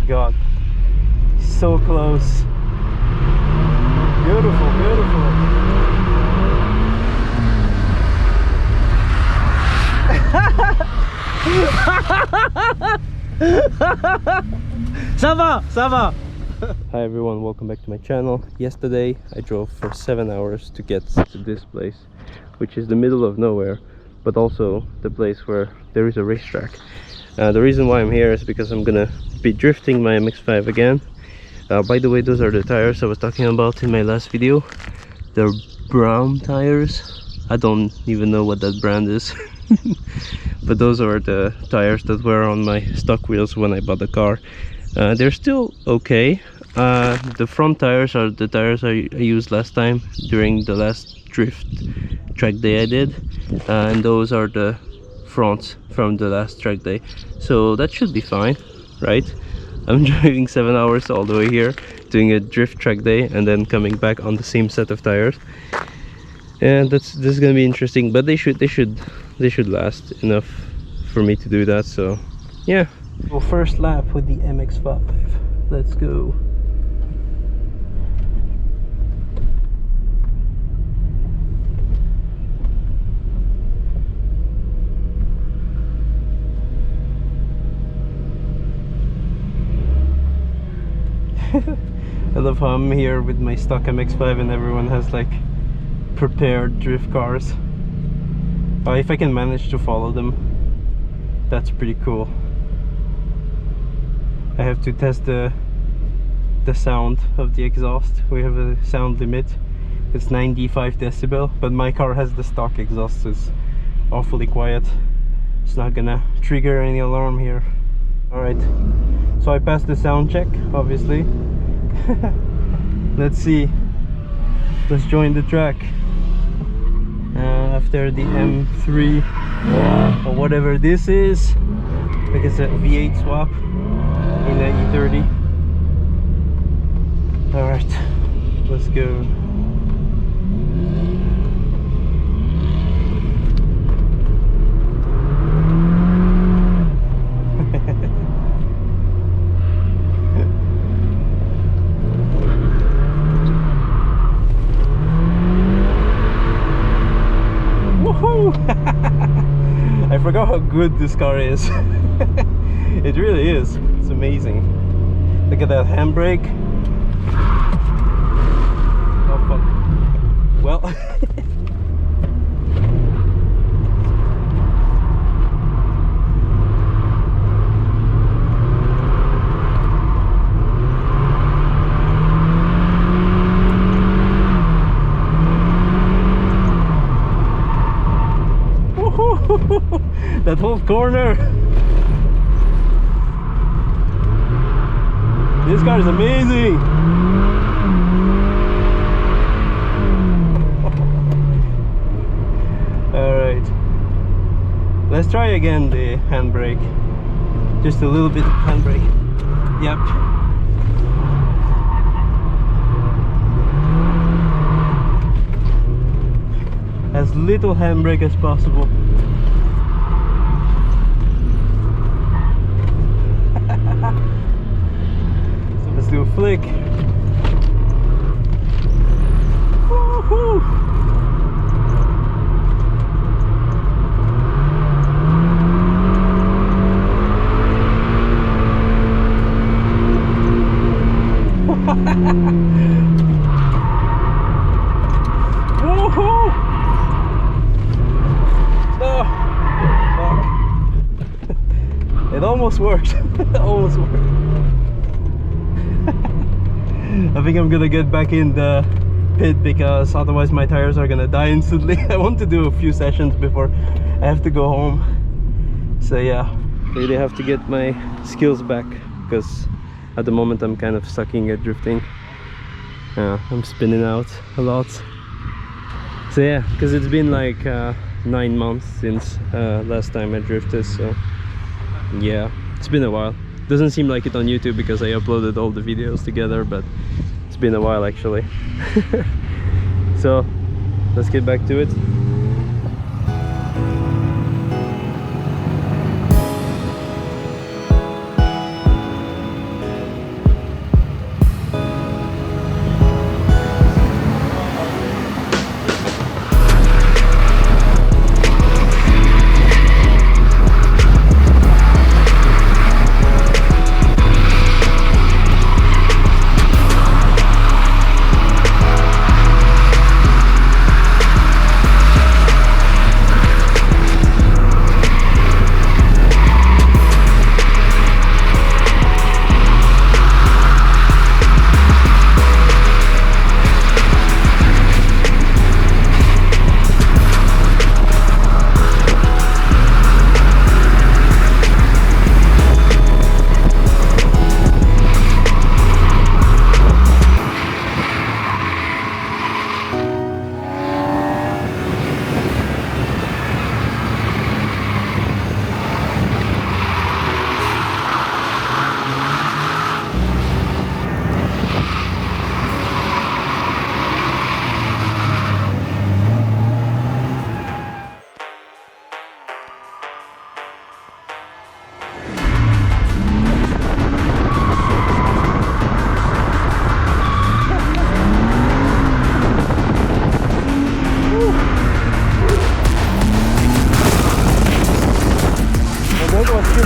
god, so close. Beautiful, beautiful. Ça va, ça va. Hi everyone, welcome back to my channel. Yesterday I drove for 7 hours to get to this place, which is the middle of nowhere, but also the place where there is a racetrack. The reason why I'm here is because I'm gonna be drifting my MX-5 again. By the way, those are the tires I was talking about in my last video. They're brown tires. I don't even know what that brand is. But those are the tires that were on my stock wheels when I bought the car. They're still okay. The front tires are the tires I used last time during the last drift track day I did, and those are the fronts from the last track day, so that should be fine, right? I'm driving 7 hours all the way here, doing a drift track day, and then coming back on the same set of tires, and this is gonna be interesting. But they should last enough for me to do that. So yeah. Well, first lap with the MX-5. Let's go. I love how I'm here with my stock MX-5 and everyone has like prepared drift cars. If I can manage to follow them, that's pretty cool. I have to test the sound of the exhaust. We have a sound limit. It's 95 decibel, but my car has the stock exhaust, so it's awfully quiet. It's not gonna trigger any alarm here. Alright, so I passed the sound check, obviously. Let's see. Let's join the track. After the M3 or whatever this is, like it's a V8 swap in the E30. Alright, let's go. I forgot how good this car is. It really is. It's amazing. Look at that handbrake. Oh fuck. Well. That whole corner. This car is amazing. Alright, let's try again the handbrake. Just a little bit of handbrake. Yep. As little handbrake as possible. So let's do a flick. Woohoo! Woohoo! Oh, fuck. It almost worked. It almost worked. I think I'm gonna get back in the pit because otherwise my tires are gonna die instantly. I want to do a few sessions before I have to go home. So yeah, really have to get my skills back because at the moment I'm kind of sucking at drifting. I'm spinning out a lot. So yeah, because it's been like 9 months since last time I drifted, so yeah, it's been a while. Doesn't seem like it on YouTube because I uploaded all the videos together, but it's been a while actually. So let's get back to it.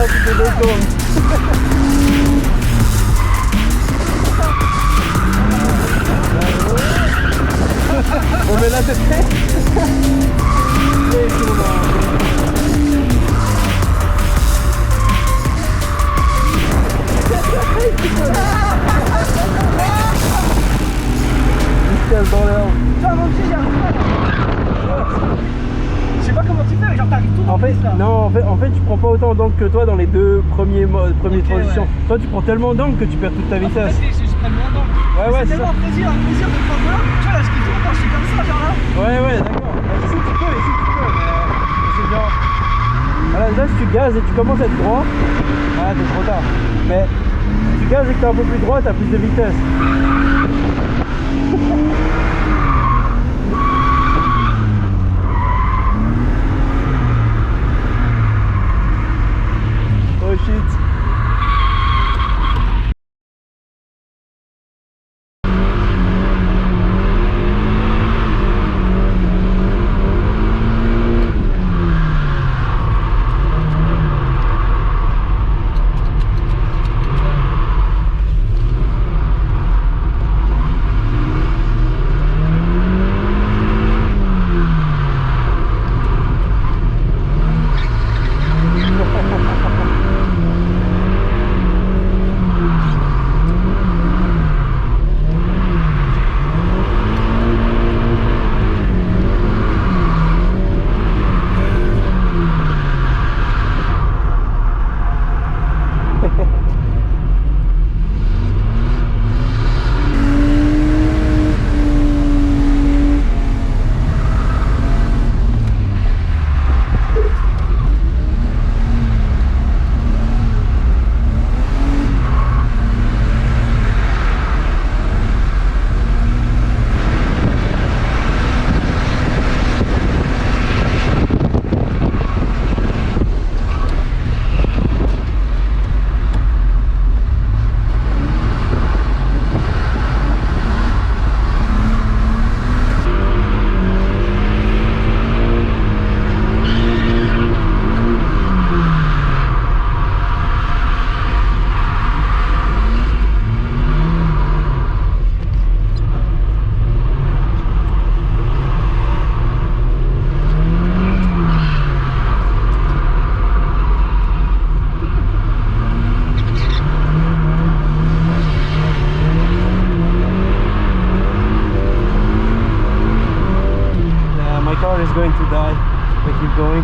là, tu fais 2 secondes. Bon, mais là, c'est fait. Et tout le monde. Dans l'air. Je sais pas comment tu fais, mais genre t'arrives tout dans En fait, le là. non, en fait, tu prends pas autant d'angle que toi dans les deux premières transitions. Ouais. Toi, tu prends tellement d'angle que tu perds toute ta vitesse. Je prends moins d'angle. Ouais, c'est c'est ça. tellement un plaisir de prendre là. Tu vois, là, je kiffe tout quand je suis comme ça, genre là. Ouais, d'accord. Ici, tu peux, mais c'est genre. Voilà, là, si tu gazes et tu commences à être droit, ah, t'es trop tard. Mais si tu gazes et que t'es un peu plus droit, t'as plus de vitesse. Oh shit. Is going to die. I keep going.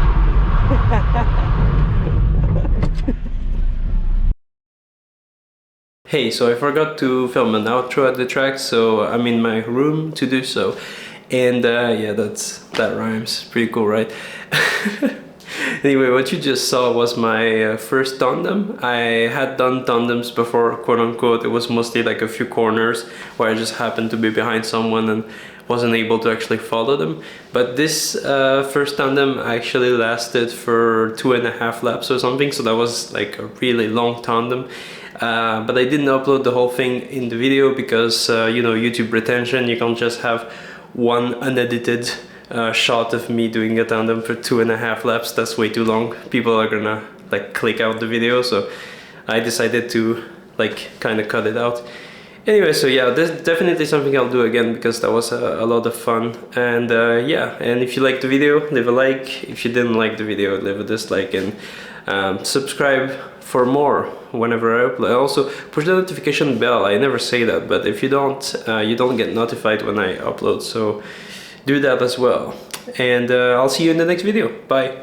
Hey, so I forgot to film an outro at the track, so I'm in my room to do so. And yeah, that rhymes. Pretty cool, right? Anyway, what you just saw was my first tandem. I had done tandems before, quote unquote. It was mostly like a few corners where I just happened to be behind someone and wasn't able to actually follow them. But this first tandem actually lasted for 2.5 laps or something, so that was like a really long tandem. But I didn't upload the whole thing in the video because you know, YouTube retention, you can't just have one unedited shot of me doing a tandem for 2.5 laps. That's way too long. People are gonna like click out the video, so I decided to like kind of cut it out. Anyway, so yeah, this is definitely something I'll do again because that was a lot of fun. And yeah, and if you liked the video, leave a like. If you didn't like the video, leave a dislike, and subscribe for more whenever I upload. Also, push the notification bell. I never say that, but if you don't get notified when I upload, so do that as well. And I'll see you in the next video. Bye.